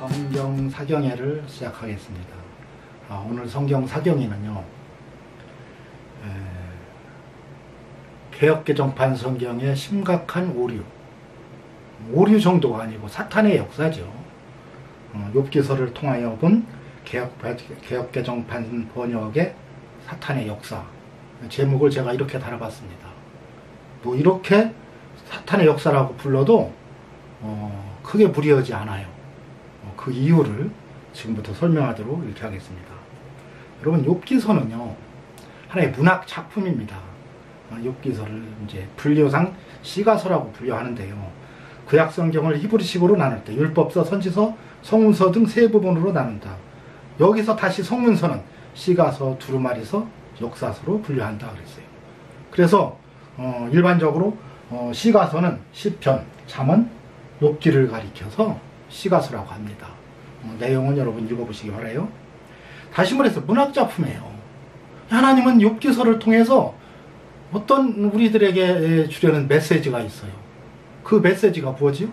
성경 사경회를 시작하겠습니다. 오늘 성경 사경회는요, 개역개정판 성경의 심각한 오류 정도가 아니고 사탄의 역사죠. 욥기서를 통하여 본 개역개정판 번역의 사탄의 역사, 제목을 제가 이렇게 달아봤습니다. 뭐 이렇게 사탄의 역사라고 불러도 크게 무리하지 않아요. 그 이유를 지금부터 설명하도록 이렇게 하겠습니다. 여러분, 욥기서는요, 하나의 문학 작품입니다. 욥기서를 이제 분류상 시가서라고 분류하는데요. 구약 성경을 히브리식으로 나눌 때 율법서, 선지서, 성문서 등 세 부분으로 나눈다. 여기서 다시 성문서는 시가서, 두루마리서, 역사서로 분류한다 그랬어요. 그래서 일반적으로 시가서는 시편, 잠언, 욥기를 가리켜서 시가서라고 합니다. 내용은 여러분 읽어보시기 바라요. 다시 말해서 문학작품이에요. 하나님은 욥기서를 통해서 어떤 우리들에게 주려는 메시지가 있어요. 그 메시지가 뭐지요?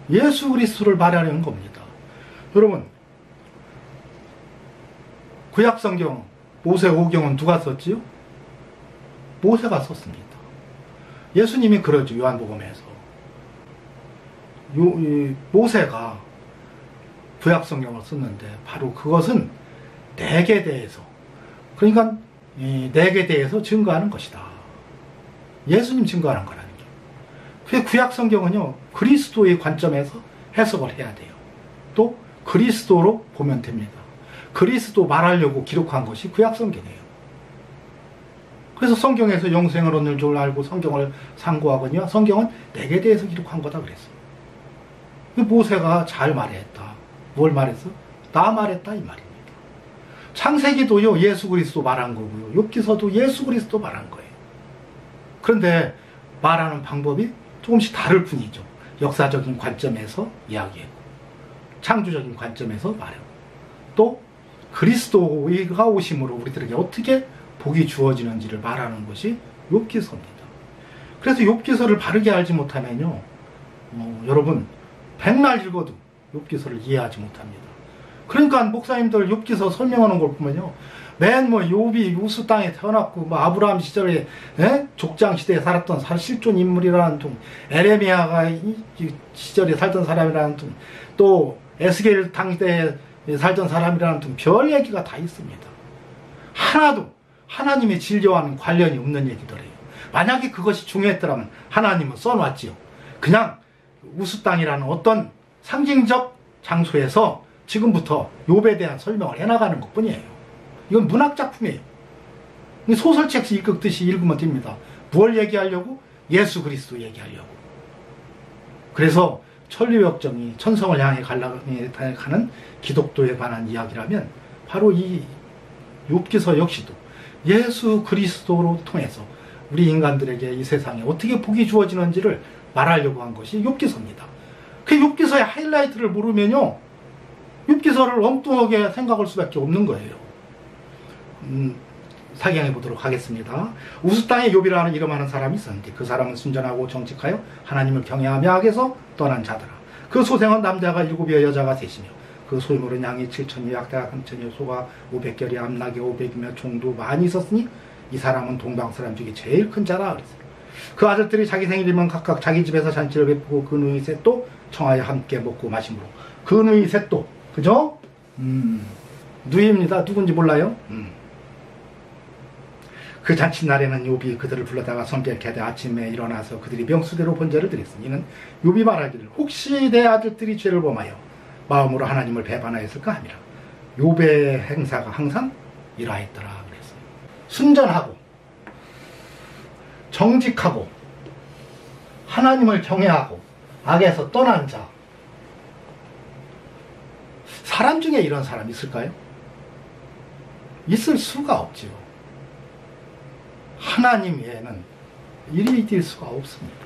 예수 그리스도를 말하는 겁니다. 여러분, 구약성경 모세오경은 누가 썼지요? 모세가 썼습니다. 예수님이 그러죠. 요한복음에서 모세가 구약성경을 썼는데 바로 그것은 내게 대해서, 그러니까 내게 대해서 증거하는 것이다. 예수님 증거하는 거라는 게. 그 구약성경은요, 그리스도의 관점에서 해석을 해야 돼요. 또 그리스도로 보면 됩니다. 그리스도 말하려고 기록한 것이 구약성경이에요. 그래서 성경에서 영생을 얻는 줄 알고 성경을 상고하거니와 성경은 내게 대해서 기록한 거다 그랬어요. 모세가 잘 말했다. 뭘 말했어? 나 말했다 이 말입니다. 창세기도요, 예수 그리스도 말한 거고요. 욥기서도 예수 그리스도 말한 거예요. 그런데 말하는 방법이 조금씩 다를 뿐이죠. 역사적인 관점에서 이야기했고, 창조적인 관점에서 말하고, 또 그리스도가 오심으로 우리들에게 어떻게 복이 주어지는지를 말하는 것이 욥기서입니다. 그래서 욥기서를 바르게 알지 못하면요, 여러분 백날 읽어도 욥기서를 이해하지 못합니다. 그러니까 목사님들 욥기서 설명하는 걸 보면요, 맨 욥이 우스 땅에 태어났고 아브라함 시절에 족장 시대에 살았던 실존 인물이라는 둥, 에레미야가 이 시절에 살던 사람이라는 둥, 또 에스겔 당대에 살던 사람이라는 둥, 별 얘기가 다 있습니다. 하나도 하나님의 진료와는 관련이 없는 얘기더래요. 만약에 그것이 중요했더라면 하나님은 써놨지요. 그냥 우스 땅이라는 어떤 상징적 장소에서 지금부터 욥에 대한 설명을 해나가는 것 뿐이에요. 이건 문학작품이에요. 소설책 읽듯이 읽으면 됩니다. 무엇을 얘기하려고? 예수 그리스도 얘기하려고. 그래서 천리역정이 천성을 향해 가는 기독교에 관한 이야기라면 바로 이 욥기서 역시도 예수 그리스도로 통해서 우리 인간들에게 이 세상에 어떻게 복이 주어지는지를 말하려고 한 것이 욥기서입니다. 그 욥기서의 하이라이트를 모르면요, 욥기서를 엉뚱하게 생각할 수밖에 없는 거예요. 사경해 보도록 하겠습니다. 우스 땅에 욥이라는 이름하는 사람이 있었는데 그 사람은 순전하고 정직하여 하나님을 경외하며 악에서 떠난 자더라. 그 소생은 남자가 7이여 여자가 3이며 그 소유물은 양이 7천이요 약대가 3천이요 소가 500결이 암나귀 500이며 종도 많이 있었으니 이 사람은 동방 사람 중에 제일 큰 자라 그랬어요. 그 아들들이 자기 생일이면 각각 자기 집에서 잔치를 베푸고 그 누이 셋도 청하여 함께 먹고 마심으로. 그 누이 셋도, 그죠? 누이입니다. 누군지 몰라요? 그 잔칫날에는 욥이 그들을 불러다가 성결케 하되 아침에 일어나서 그들이 명수대로 번제를 드렸으니 이는 욥이 말하기를 혹시 내 아들들이 죄를 범하여 마음으로 하나님을 배반하였을까 하니라. 욥의 행사가 항상 이러했더라 그랬어요. 순전하고 정직하고 하나님을 경외하고 악에서 떠난 자. 사람 중에 이런 사람 있을까요? 있을 수가 없지요. 하나님 외에는 일이 될 수가 없습니다.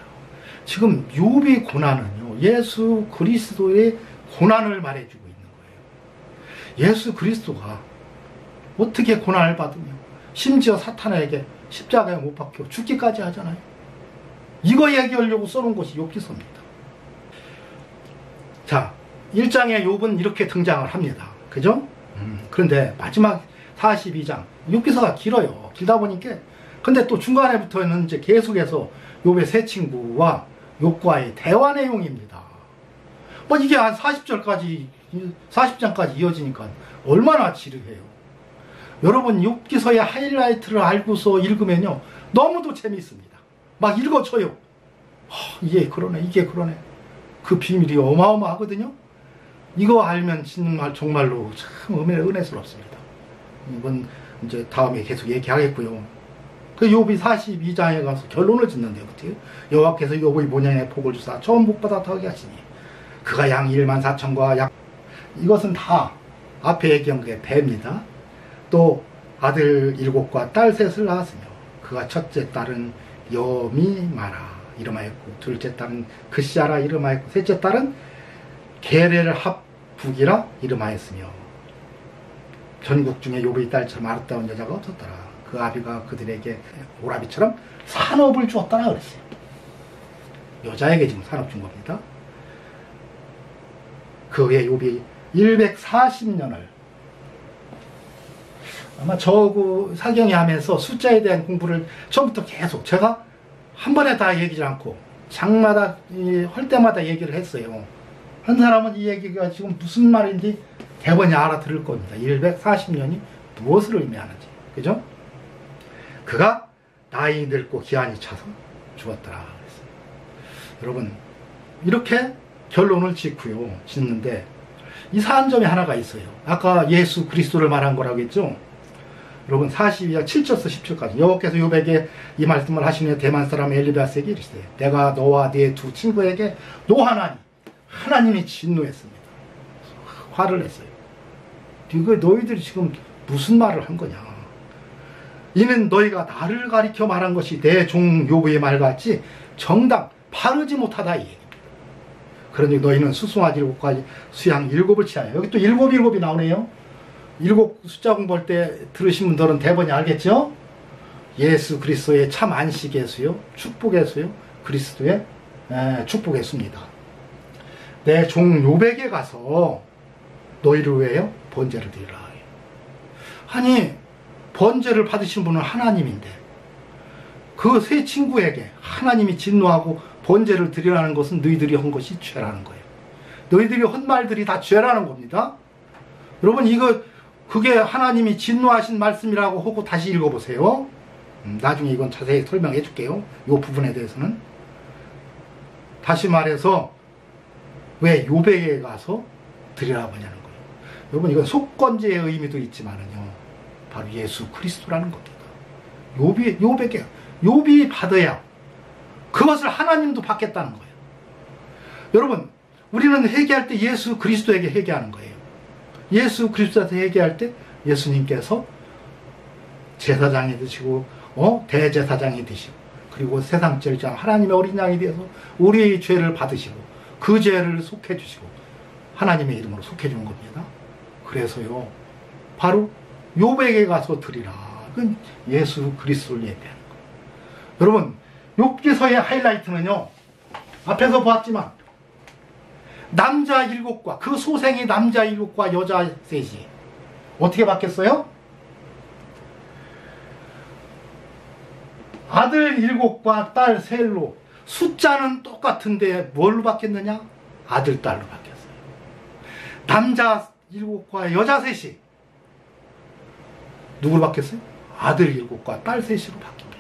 지금 욥의 고난은요, 예수 그리스도의 고난을 말해주고 있는 거예요. 예수 그리스도가 어떻게 고난을 받으며 심지어 사탄에게 십자가에 못 박혀 죽기까지 하잖아요. 이거 얘기하려고 써놓은 것이 욥기서입니다. 자, 1장에 욥은 이렇게 등장을 합니다. 그죠? 그런데 마지막 42장, 욥기서가 길어요. 길다 보니까. 근데 또 중간에부터는 이제 계속해서 욥의 세 친구와 욥과의 대화 내용입니다. 뭐 이게 한 40절까지, 40장까지 이어지니까 얼마나 지루해요. 여러분, 욥기서의 하이라이트를 알고서 읽으면요, 너무도 재미있습니다. 막 읽어줘요. 이게 그러네, 이게 그러네. 그 비밀이 어마어마하거든요. 이거 알면 정말로 참 은혜스럽습니다. 이건 이제 다음에 계속 얘기하겠고요. 그 욥이 42장에 가서 결론을 짓는데요. 여호와께서 욥의 본향에 복을 주사 처음 복보다 더하게 하시니 그가 양 1만 4천과 약, 이것은 다 앞에 얘기한 게 배입니다. 또 아들 7과 딸 3을 낳았으며 그가 첫째 딸은 여미마라 이름하였고 둘째 딸은 그시아라 이름하였고 셋째 딸은 게렐합북이라 이름하였으며 전국 중에 욥의 딸처럼 아름다운 여자가 없었더라. 그 아비가 그들에게 오라비처럼 산업을 주었더라 그랬어요. 여자에게 지금 산업 준 겁니다. 그 후에 욥이 140년을 아마 저그 사경이 하면서 숫자에 대한 공부를 처음부터 계속 제가 한 번에 다 얘기지 않고 장마다 할 때마다 얘기를 했어요. 한 사람은 이 얘기가 지금 무슨 말인지 대번이 알아들을 겁니다. 140년이 무엇을 의미하는지. 그죠? 그가 나이 늙고 기한이 차서 죽었더라 그랬어요. 여러분, 이렇게 결론을 짓는데 이상한 점이 하나가 있어요. 아까 예수 그리스도를 말한 거라고 했죠. 여러분, 42장 7절에서 10절까지 여호와께서 욥에게 이 말씀을 하시며 대만 사람 엘리바스에게 이르시되 내가 너와 네 두 친구에게 노하나니 하나님이 진노했습니다. 화를 냈어요. 이거 너희들이 지금 무슨 말을 한 거냐. 이는 너희가 나를 가리켜 말한 것이 내 종 욥의 말같이 정당 바르지 못하다 이 얘기입니다. 그러니 너희는 수송아지 7가지 수양 7을 취하여, 여기 또 7이 나오네요. 7 숫자 공부할 때 들으신 분들은 대번이 알겠죠? 예수 그리스도의 참 안식의 수요, 축복의 수요, 그리스도의 축복의 수입니다. 내 종 욥에게 가서 너희를 위하여 번제를 드리라. 아니, 번제를 받으신 분은 하나님인데 그 세 친구에게 하나님이 진노하고 번제를 드리라는 것은 너희들이 한 것이 죄라는 거예요. 너희들이 한 말들이 다 죄라는 겁니다. 여러분, 그게 하나님이 진노하신 말씀이라고 하고 다시 읽어보세요. 나중에 이건 자세히 설명해 줄게요. 이 부분에 대해서는. 다시 말해서 왜 욥에게 가서 드리라고 하냐는 거예요. 여러분, 이건 속건제의 의미도 있지만은요, 바로 예수 그리스도라는 겁니다. 욥이 받아야 그것을 하나님도 받겠다는 거예요. 여러분, 우리는 회개할 때 예수 그리스도에게 회개하는 거예요. 예수 그리스도한테 회개할 때 예수님께서 제사장이 되시고 대제사장이 되시고 그리고 세상 제일장 하나님의 어린 양이 되어서 우리의 죄를 받으시고 그 죄를 속해 주시고 하나님의 이름으로 속해 주는 겁니다. 그래서요, 바로 욥에게 가서 드리라. 그건 예수 그리스도를 예배하는 거예요. 여러분, 욥기서의 하이라이트는요, 앞에서 보았지만 남자 7과 그 소생이 남자 7과 여자 3이 어떻게 바뀌었어요? 아들 7과 딸 3로 숫자는 똑같은데 뭘로 바뀌었느냐? 아들 딸로 바뀌었어요. 남자 7과 여자 3이 누구로 바뀌었어요? 아들 7과 딸 3이로 바뀝니다.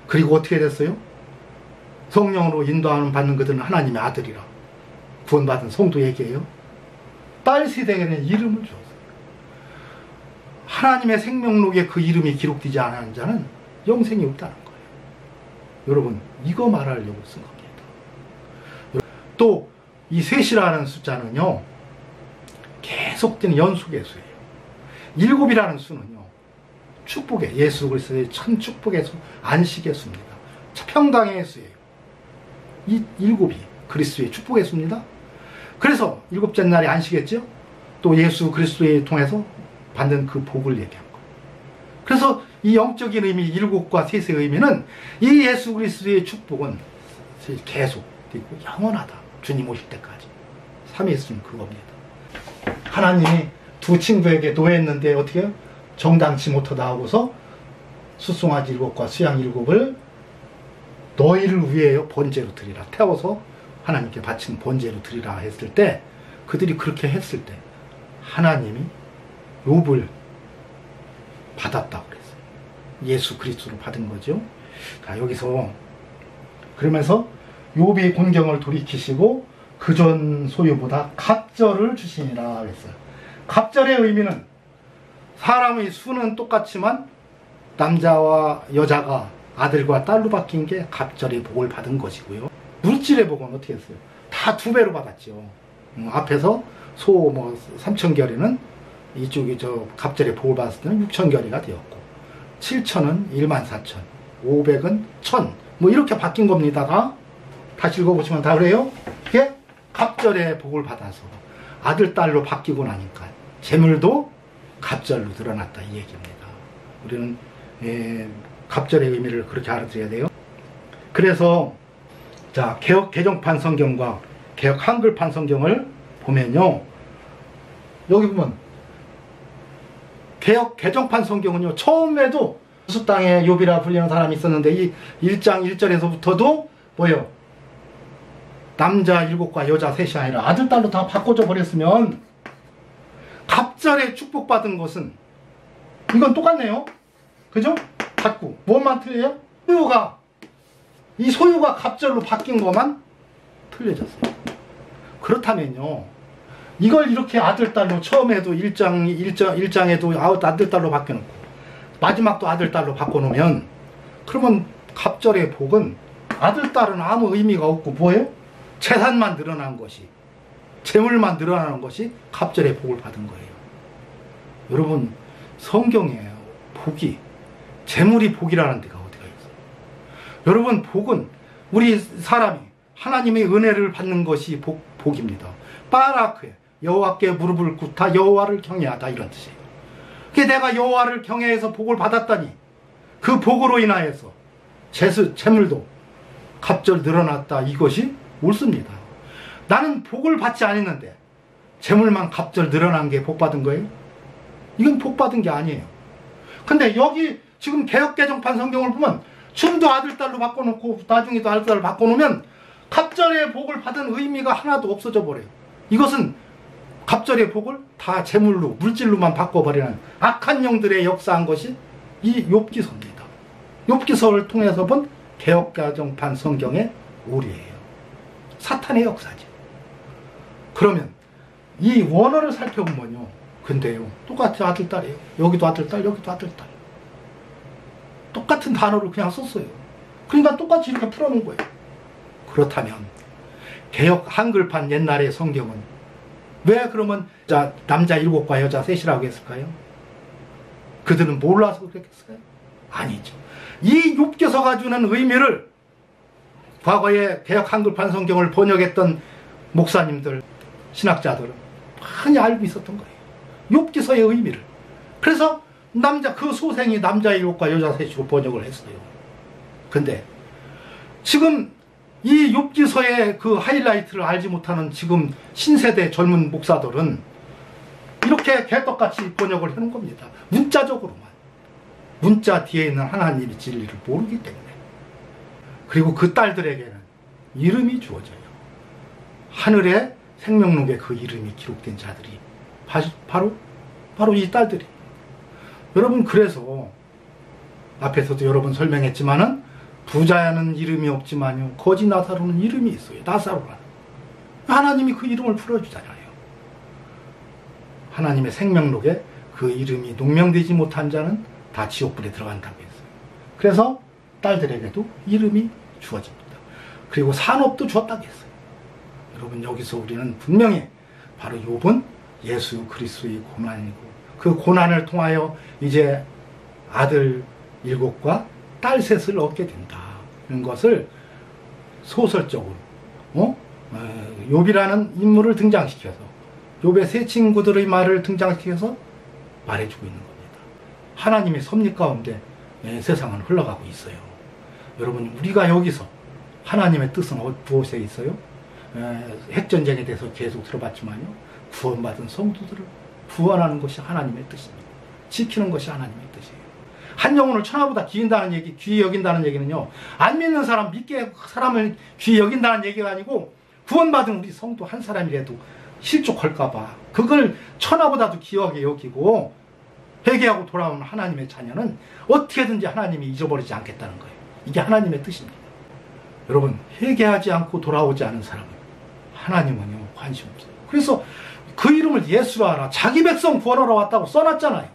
그리고 어떻게 됐어요? 성령으로 인도하는 받는 그들은 하나님의 아들이라 구원받은 성도 얘기예요. 딸 세대에는 이름을 줬어요. 하나님의 생명록에 그 이름이 기록되지 않은 자는 영생이 없다는 거예요. 여러분, 이거 말하려고 쓴 겁니다. 또 이 셋이라는 숫자는요, 계속되는 연속의 수예요. 7이라는 수는요, 축복의, 예수 그리스도의 참 축복의 수, 안식의 수입니다. 평강의 수예요. 이 7이 그리스도의 축복의 수입니다. 그래서 7째 날이 안식했죠. 또 예수 그리스도에 통해서 받는 그 복을 얘기한 거예요. 그래서 이 영적인 의미, 7과 3의 의미는 이 예수 그리스도의 축복은 계속 되고 영원하다. 주님 오실 때까지 삼위일순 그겁니다. 하나님이 두 친구에게 노했는데 어떻게 해요? 정당치 못하다 하고서 숫송아지 7과 수양 7을 너희를 위하여 번제로 드리라. 태워서 하나님께 바친 번제로 드리라 했을 때, 그들이 그렇게 했을 때 하나님이 욥을 받았다고 그랬어요. 예수 그리스도로 받은 거죠. 자, 여기서 그러면서 욥이 곤경을 돌이키시고 그전 소유보다 갑절을 주시니라 그랬어요. 갑절의 의미는 사람의 수는 똑같지만 남자와 여자가 아들과 딸로 바뀐 게 갑절의 복을 받은 것이고요. 물질의 복은 어떻게 했어요? 다 2배로 받았죠. 앞에서 소 3,000결이는 이쪽이 갑절의 복을 받았을 때는 6,000결이가 되었고, 7,000은 14,000, 500은 1,000, 이렇게 바뀐 겁니다. 다시 읽어보시면 다 그래요. 이게 갑절의 복을 받아서 아들, 딸로 바뀌고 나니까 재물도 갑절로 늘어났다 이 얘기입니다. 우리는 갑절의 의미를 그렇게 알아들어야 돼요. 그래서 자, 개역 개정판 성경과 개역 한글판 성경을 보면요, 여기 보면 개역 개정판 성경은요, 처음에도 수수 땅에 욥이라 불리는 사람이 있었는데 이 1장 1절에서부터도 뭐예요? 남자 7과 여자 3이 아니라 아들, 딸로 다 바꿔줘 버렸으면 갑절에 축복받은 것은 이건 똑같네요. 그죠? 같고 뭐만 틀려요? 이 소유가 갑절로 바뀐 것만 틀려졌어요. 그렇다면요, 이걸 이렇게 아들, 딸로 처음에도 1장에도 아들, 딸로 바뀌어놓고 마지막도 아들, 딸로 바꿔놓으면, 그러면 갑절의 복은 아들, 딸은 아무 의미가 없고 뭐예요? 재산만 늘어난 것이, 재물만 늘어나는 것이 갑절의 복을 받은 거예요. 여러분, 성경에 복이, 재물이 복이라는 데가 어디가 있어요? 여러분, 복은 우리 사람이 하나님의 은혜를 받는 것이 복입니다. 바라크에 여호와께 무릎을 꿇다 여호와를 경외하다 이런 뜻이에요. 그게 내가 여호와를 경외해서 복을 받았다니 그 복으로 인하여서 재물도 갑절 늘어났다, 이것이 옳습니다. 나는 복을 받지 않았는데 재물만 갑절 늘어난 게 복 받은 거예요? 이건 복 받은 게 아니에요. 근데 여기 지금 개역개정판 성경을 보면 지금도 아들, 딸로 바꿔놓고 나중에도 아들, 딸로 바꿔놓으면 갑절의 복을 받은 의미가 하나도 없어져 버려요. 이것은 갑절의 복을 다 재물로, 물질로만 바꿔버리는 악한 영들의 역사한 것이 이 욥기서입니다. 욥기서를 통해서 본 개역개정판 성경의 오류예요. 사탄의 역사죠. 그러면 이 원어를 살펴보면요, 근데요, 똑같이 아들, 딸이에요. 여기도 아들, 딸, 여기도 아들, 딸. 똑같은 단어를 그냥 썼어요. 그러니까 똑같이 이렇게 풀어놓은 거예요. 그렇다면 개역 한글판 옛날의 성경은 왜 그러면 남자 7과 여자 3이라고 했을까요? 그들은 몰라서 그랬겠어요? 아니죠. 이 욥기서가 주는 의미를 과거에 개역 한글판 성경을 번역했던 목사님들, 신학자들은 많이 알고 있었던 거예요. 욥기서의 의미를. 그래서 그 소생이 남자 7과 여자 3로 번역을 했어요. 근데 지금 이 욥기서의 그 하이라이트를 알지 못하는 지금 신세대 젊은 목사들은 이렇게 개떡같이 번역을 해놓은 겁니다. 문자적으로만. 문자 뒤에 있는 하나님의 진리를 모르기 때문에. 그리고 그 딸들에게는 이름이 주어져요. 하늘의 생명록에 그 이름이 기록된 자들이 바로 이 딸들이. 여러분, 그래서 앞에서도 여러 번 설명했지만은 부자는 이름이 없지만요, 거지 나사로는 이름이 있어요. 나사로라는. 하나님이 그 이름을 풀어주잖아요. 하나님의 생명록에 그 이름이 농명되지 못한 자는 다 지옥불에 들어간다고 했어요. 그래서 딸들에게도 이름이 주어집니다. 그리고 산업도 주었다고 했어요. 여러분, 여기서 우리는 분명히 바로 욥은 예수 그리스도의 고난이고 그 고난을 통하여 이제 아들 7과 딸 3을 얻게 된다. 이런 것을 소설적으로 욥이라는 인물을 등장시켜서 욥의 3 친구들의 말을 등장시켜서 말해주고 있는 겁니다. 하나님의 섭리 가운데 세상은 흘러가고 있어요. 여러분, 우리가 여기서 하나님의 뜻은 무엇에 있어요? 핵전쟁에 대해서 계속 들어봤지만요. 구원받은 성도들을 구원하는 것이 하나님의 뜻입니다. 지키는 것이 하나님의 뜻이에요. 한 영혼을 천하보다 귀히 여긴다는 얘기는요. 안 믿는 사람, 믿게 사람을 귀히 여긴다는 얘기가 아니고 구원받은 우리 성도 한 사람이라도 실족할까봐 그걸 천하보다도 귀하게 여기고 회개하고 돌아오는 하나님의 자녀는 어떻게든지 하나님이 잊어버리지 않겠다는 거예요. 이게 하나님의 뜻입니다. 여러분, 회개하지 않고 돌아오지 않은 사람은 하나님은요 관심 없어요. 그래서 그 이름을 예수라 하라. 자기 백성 구원하러 왔다고 써놨잖아요.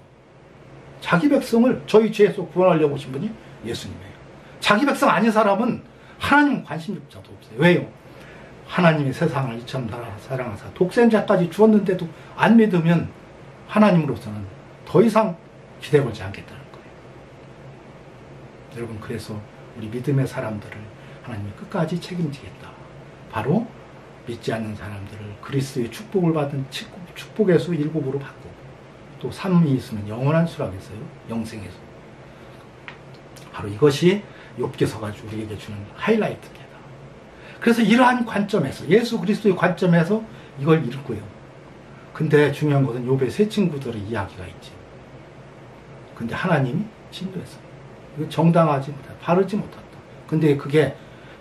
자기 백성을 저희 죄에서 구원하려고 오신 분이 예수님이에요. 자기 백성 아닌 사람은 하나님은 관심조차도 없어요. 왜요? 하나님이 세상을 이처럼 사랑하사 독생자까지 주었는데도 안 믿으면 하나님으로서는 더 이상 기대 걸지 않겠다는 거예요. 여러분, 그래서 우리 믿음의 사람들을 하나님이 끝까지 책임지겠다. 바로 믿지 않는 사람들을 그리스도의 축복을 받은 축복의 수 7으로 바꾸고 또 3이 있으면 영원한 수라고 했어요. 영생의 수. 바로 이것이 욥기서가 우리에게 주는 하이라이트입니다. 그래서 이러한 관점에서 예수 그리스도의 관점에서 이걸 읽고요. 근데 중요한 것은 욥의 세 친구들의 이야기가 있지. 근데 하나님이 진노했어요. 이거 정당하지 못하다. 바르지 못했다. 근데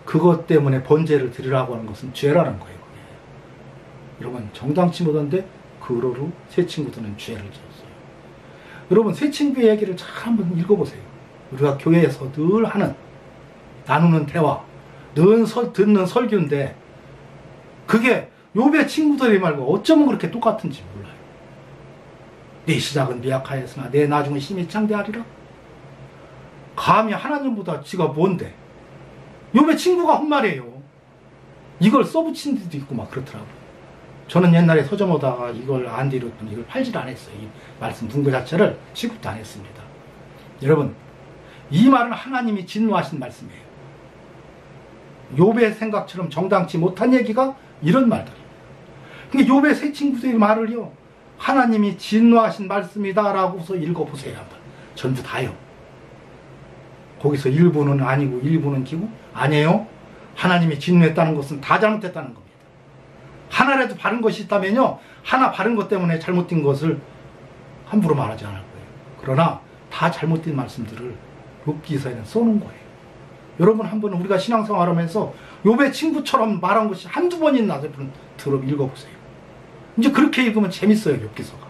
그것 때문에 번제를 드리라고 하는 것은 죄라는 거예요. 그게. 여러분, 정당치 못한데 그러로 세 친구들은 죄를 지었어요. 여러분, 세 친구의 얘기를 잘 한번 읽어보세요. 우리가 교회에서 늘 하는 나누는 대화, 늘 듣는 설교인데 그게 욥의 친구들이 말고 어쩌면 그렇게 똑같은지 몰라요. 내 시작은 미약하였으나 내 나중은 힘이 창대하리라. 감히 하나님보다 지가 뭔데? 욥의 친구가 한 말이에요. 이걸 써붙인 데도 있고 막 그렇더라고요. 저는 옛날에 서점 오다가 이걸 안 들었더니 이걸 팔질 않았어요. 이 말씀 문구 자체를 취급도 안 했습니다. 여러분, 이 말은 하나님이 진노하신 말씀이에요. 욥의 생각처럼 정당치 못한 얘기가 이런 말들이에요. 그러니까 욥의 세 친구들의 말을요, 하나님이 진노하신 말씀이다라고서 읽어보세요. 한번. 전부 다요. 거기서 일부는 아니고 일부는 기고 아니에요. 하나님이 진노했다는 것은 다 잘못했다는 겁니다. 하나라도 바른 것이 있다면요, 하나 바른 것 때문에 잘못된 것을 함부로 말하지 않을 거예요. 그러나 다 잘못된 말씀들을 욥기서에는 써놓은 거예요. 여러분, 한번 우리가 신앙생활하면서 욥의 친구처럼 말한 것이 한두 번 있나 들어 읽어보세요. 이제 그렇게 읽으면 재밌어요. 욥기서가.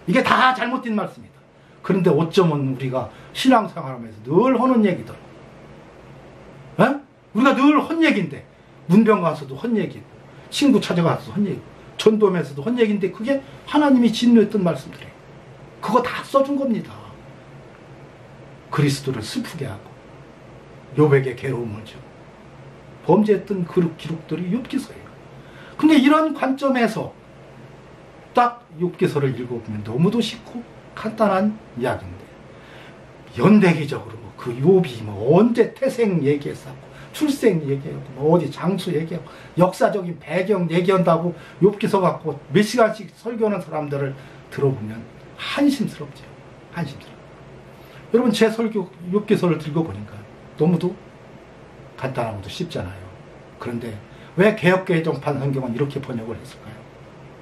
이게 다 잘못된 말씀이다. 그런데 어쩌면 우리가 신앙생활하면서 늘 하는 얘기들, 우리가 늘 헛얘기인데, 문병 가서도 헛얘기고 친구 찾아가서도 헛얘기고 전도하면서도 헛얘기인데 그게 하나님이 진노했던 말씀들이에요. 그거 다 써준 겁니다. 그리스도를 슬프게 하고 욥에게 괴로움을 주고 범죄했던 그 기록들이 욥기서예요. 근데 이런 관점에서 딱 욥기서를 읽어보면 너무도 쉽고 간단한 이야기인데, 연대기적으로 그 욥이 언제 태생 얘기했었고 출생 얘기하고 어디 장수 얘기하고 역사적인 배경 얘기한다고 욥기서 갖고 몇 시간씩 설교하는 사람들을 들어보면 한심스럽죠. 한심스럽죠. 여러분, 제 설교 욥기서를 읽어보니까 너무도 간단하고도 쉽잖아요. 그런데 왜 개혁개정판 성경은 이렇게 번역을 했을까요?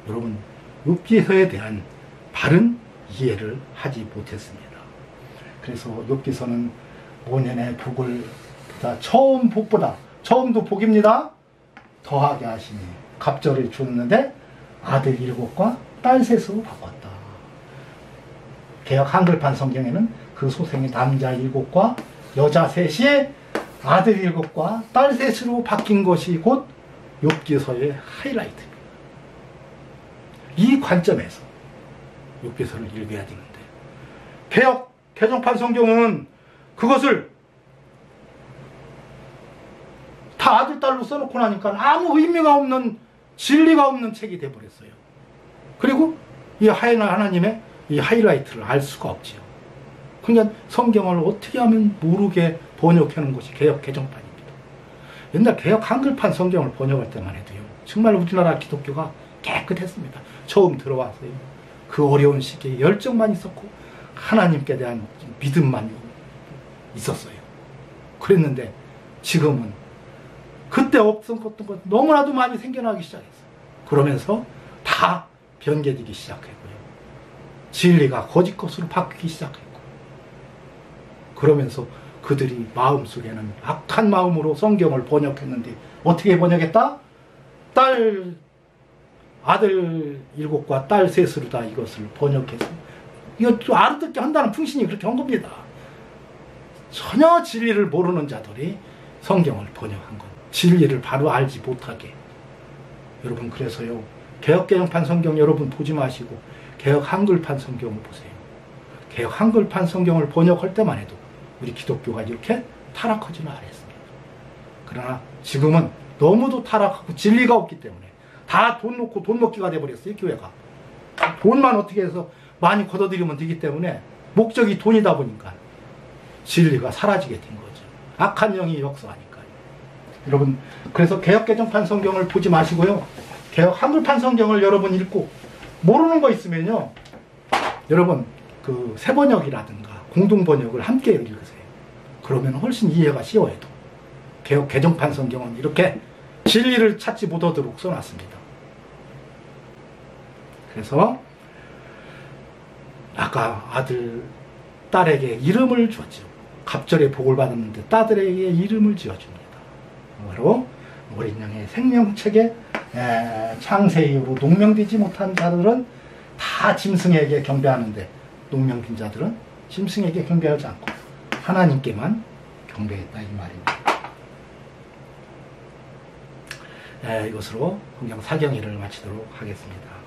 여러분, 욥기서에 대한 바른 이해를 하지 못했습니다. 그래서 욥기서는 모년의 복을 처음 복보다, 처음도 복입니다. 더하게 하시니 갑절을 줬는데 아들 7과 딸 3으로 바꿨다. 개혁 한글판 성경에는 그 소생이 남자 7과 여자 3이 아들 7과 딸 3으로 바뀐 것이 곧 욥기서의 하이라이트입니다. 이 관점에서 욥기서를 읽어야 되는데, 개혁 개정판 성경은 그것을 다 아들, 딸로 써놓고 나니까 아무 의미가 없는, 진리가 없는 책이 돼버렸어요. 그리고 이 하나님의 이 하이라이트를 알 수가 없지요. 그러니까 성경을 어떻게 하면 모르게 번역하는 것이 개혁 개정판입니다. 옛날 개혁 한글판 성경을 번역할 때만 해도요, 정말 우리나라 기독교가 깨끗했습니다. 처음 들어와서요, 그 어려운 시기에 열정만 있었고 하나님께 대한 믿음만 있었어요. 그랬는데 지금은 그때 없었던 것 너무나도 많이 생겨나기 시작했어요. 그러면서 다 변개되기 시작했고요. 진리가 거짓 것으로 바뀌기 시작했고, 그러면서 그들이 마음속에는 악한 마음으로 성경을 번역했는데 어떻게 번역했다? 아들 7과 딸 3으로 다 이것을 번역해서 이거 좀 알아듣게 한다는 풍신이 그렇게 한 겁니다. 전혀 진리를 모르는 자들이 성경을 번역한 것. 진리를 바로 알지 못하게. 여러분, 그래서요, 개역개정판 성경 여러분 보지 마시고 개역 한글판 성경을 보세요. 개역 한글판 성경을 번역할 때만 해도 우리 기독교가 이렇게 타락하지는 않았습니다. 그러나 지금은 너무도 타락하고 진리가 없기 때문에 다 돈 놓고 돈 먹기가 돼버렸어요. 교회가 돈만 어떻게 해서 많이 걷어들이면 되기 때문에 목적이 돈이다 보니까 진리가 사라지게 된 거죠. 악한 영이 역사하니까요. 여러분, 그래서 개역개정판 성경을 보지 마시고요, 개역 한글판 성경을 여러분 읽고 모르는 거 있으면요, 여러분 그 새번역이라든가 공동번역을 함께 읽으세요. 그러면 훨씬 이해가 쉬워요. 개역 개정판 성경은 이렇게 진리를 찾지 못하도록 써놨습니다. 그래서 아까 아들, 딸에게 이름을 주었죠. 갑절에 복을 받았는데 딸들에게 이름을 지어줍니다. 바로 어린 양의 생명책에 창세 이후로 농명되지 못한 자들은 다 짐승에게 경배하는데, 농명된 자들은 짐승에게 경배하지 않고 하나님께만 경배했다, 이 말입니다. 이것으로 성경 사경일을 마치도록 하겠습니다.